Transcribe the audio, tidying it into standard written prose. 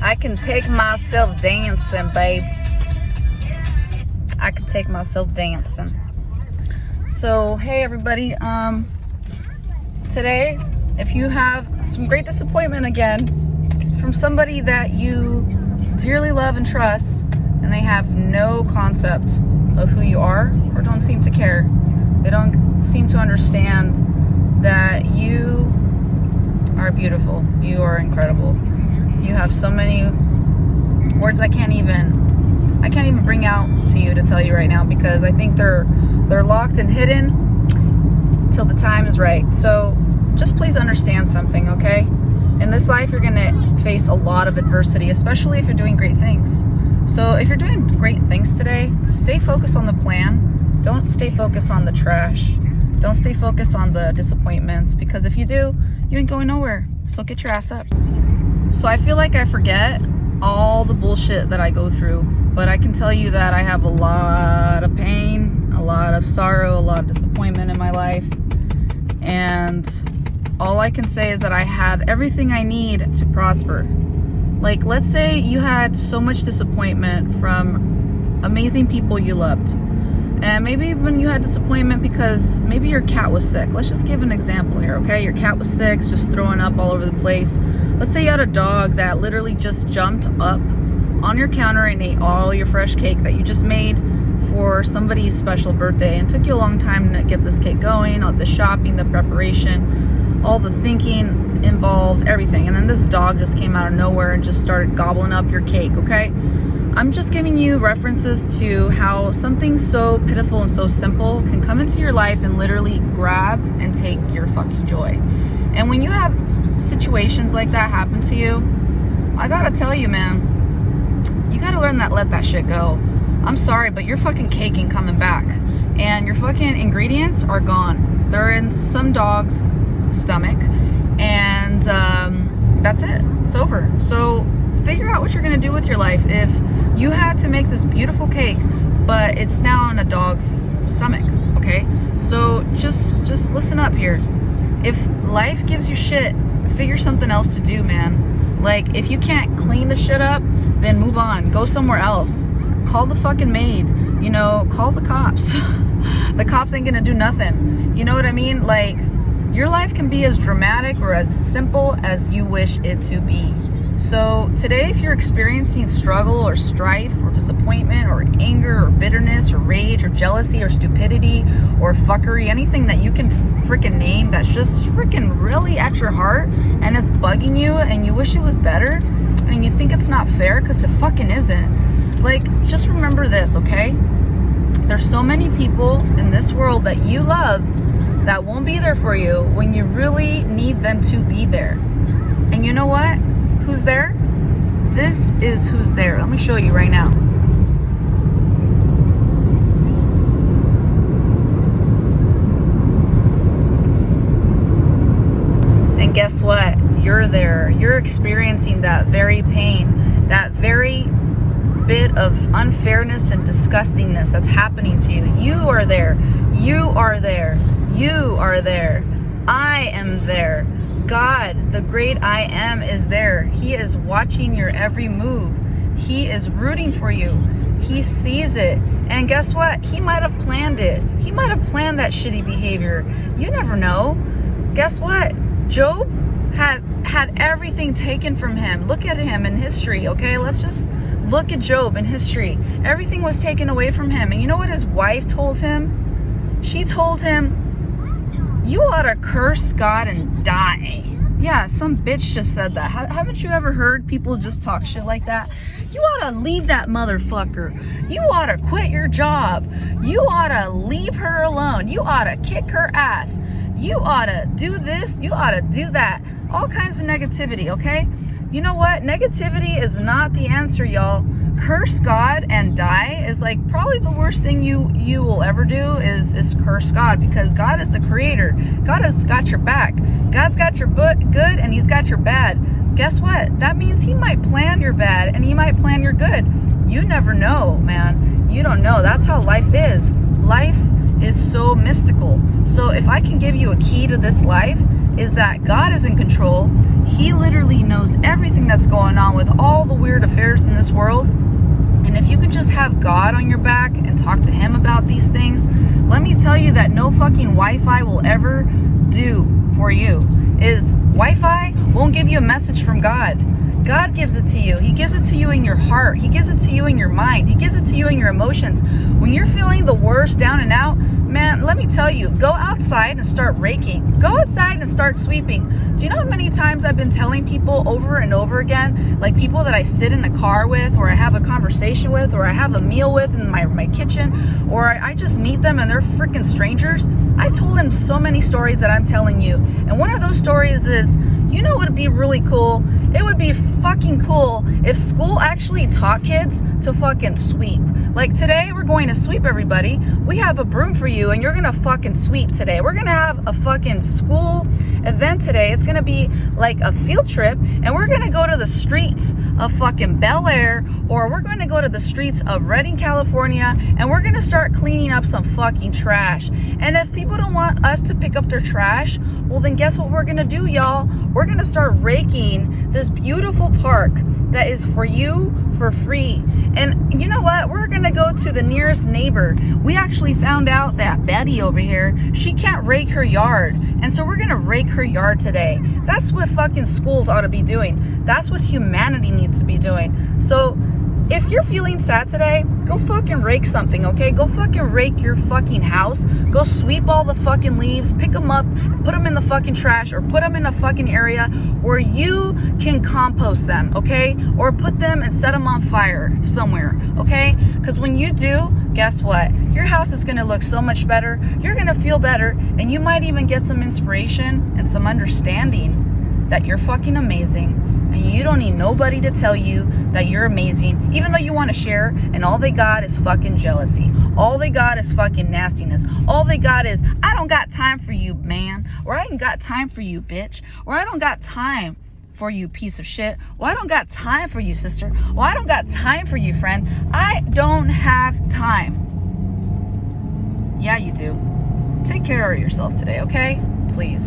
I can take myself dancing, babe. I can take myself dancing. So, hey everybody. Today, if you have some great disappointment again from somebody that you dearly love and trust, and they have no concept of who you are or don't seem to care, they don't seem to understand that you are beautiful, you are incredible, you have so many words I can't even bring out to you to tell you right now, because I think they're locked and hidden till the time is right. So just please understand something, okay? In this life, you're gonna face a lot of adversity, especially if you're doing great things. So if you're doing great things today, stay focused on the plan. Don't stay focused on the trash. Don't stay focused on the disappointments, because if you do, you ain't going nowhere. So get your ass up. So I feel like I forget all the bullshit that I go through, but I can tell you that I have a lot of pain, a lot of sorrow, a lot of disappointment in my life. And all I can say is that I have everything I need to prosper. Like, let's say you had so much disappointment from amazing people you loved. And maybe when you had disappointment because maybe your cat was sick. Let's just give an example here, okay? Your cat was sick, just throwing up all over the place. Let's say you had a dog that literally just jumped up on your counter and ate all your fresh cake that you just made for somebody's special birthday, and took you a long time to get this cake going, all the shopping, the preparation, all the thinking involved, everything. And then this dog just came out of nowhere and just started gobbling up your cake, okay? I'm just giving you references to how something so pitiful and so simple can come into your life and literally grab and take your fucking joy. And when you have situations like that happen to you, I gotta tell you, man, you gotta learn that, let that shit go. I'm sorry, but your fucking cake ain't coming back. And your fucking ingredients are gone. They're in some dog's stomach. And that's it. It's over. So figure out what you're gonna do with your life. If you had to make this beautiful cake, but it's now in a dog's stomach, okay? So just listen up here. If life gives you shit, figure something else to do, man. Like, if you can't clean the shit up, then move on. Go somewhere else. Call the fucking maid. You know, call the cops. The cops ain't gonna do nothing. You know what I mean? Like, your life can be as dramatic or as simple as you wish it to be. So today, if you're experiencing struggle or strife or disappointment or anger or bitterness or rage or jealousy or stupidity or fuckery, anything that you can freaking name that's just freaking really at your heart and it's bugging you and you wish it was better and you think it's not fair because it fucking isn't, like, just remember this, okay? There's so many people in this world that you love that won't be there for you when you really need them to be there. And you know what? Who's there? This is who's there. Let me show you right now. And guess what? You're there. You're experiencing that very pain, that very bit of unfairness and disgustingness that's happening to you. You are there. You are there. You are there. I am there. God, the great I am, is there. He is watching your every move. He is rooting for you. He sees it. And guess what? He might have planned it. He might have planned that shitty behavior. You never know. Guess what? Job had everything taken from him. Look at him in history, okay? Let's just look at Job in history. Everything was taken away from him. And you know what his wife told him? She told him, you ought to curse God and die. Yeah, some bitch just said that. Haven't you ever heard people just talk shit like that? You ought to leave that motherfucker. You ought to quit your job. You ought to leave her alone. You ought to kick her ass. You ought to do this. You ought to do that. All kinds of negativity, okay? You know what? Negativity is not the answer, y'all. Curse God and die is like probably the worst thing you will ever do is curse God, because God is the creator. God has got your back. God's got your good and he's got your bad. Guess what? That means he might plan your bad and he might plan your good. You never know, man. You don't know. That's how life is. Life is so mystical. So if I can give you a key to this life, is that God is in control. He literally knows everything that's going on with all the weird affairs in this world. And if you can just have God on your back and talk to him about these things, let me tell you that no fucking Wi-Fi will ever do for you. Is Wi-Fi won't give you a message from God. God gives it to you. He gives it to you in your heart. He gives it to you in your mind. He gives it to you in your emotions. When you're feeling the worst, down and out, man, let me tell you, go outside and start raking. Go outside and start sweeping. Do you know how many times I've been telling people over and over again, like people that I sit in a car with, or I have a conversation with, or I have a meal with in my kitchen, or I just meet them and they're freaking strangers. I've told them so many stories that I'm telling you. And one of those stories is, you know what would be really cool? It would be fucking cool if school actually taught kids to fucking sweep. Like today, we're going to sweep, everybody. We have a broom for you and you're gonna fucking sweep today. We're gonna have a fucking school event today. It's gonna be like a field trip and we're gonna go to the streets of fucking Bel Air, or we're gonna go to the streets of Redding, California, and we're gonna start cleaning up some fucking trash. And if people don't want us to pick up their trash, well then guess what we're gonna do, y'all? We're gonna start raking this beautiful park that is for you for free. And you know what? We're gonna go to the nearest neighbor. We actually found out that Betty over here, she can't rake her yard. And so we're gonna rake her yard today. That's what fucking schools ought to be doing. That's what humanity needs to be doing. So if you're feeling sad today, go fucking rake something, okay? Go fucking rake your fucking house. Go sweep all the fucking leaves, pick them up, put them in the fucking trash, or put them in a fucking area where you can compost them, okay? Or put them and set them on fire somewhere, okay? Because when you do, guess what? Your house is gonna look so much better. You're gonna feel better, and you might even get some inspiration and some understanding that you're fucking amazing. And you don't need nobody to tell you that you're amazing, even though you want to share, and all they got is fucking jealousy. All they got is fucking nastiness. All they got is, I don't got time for you, man. Or I ain't got time for you, bitch. Or I don't got time for you, piece of shit. Well, I don't got time for you, sister. Well, I don't got time for you, friend. I don't have time. Yeah, you do. Take care of yourself today, okay? Please.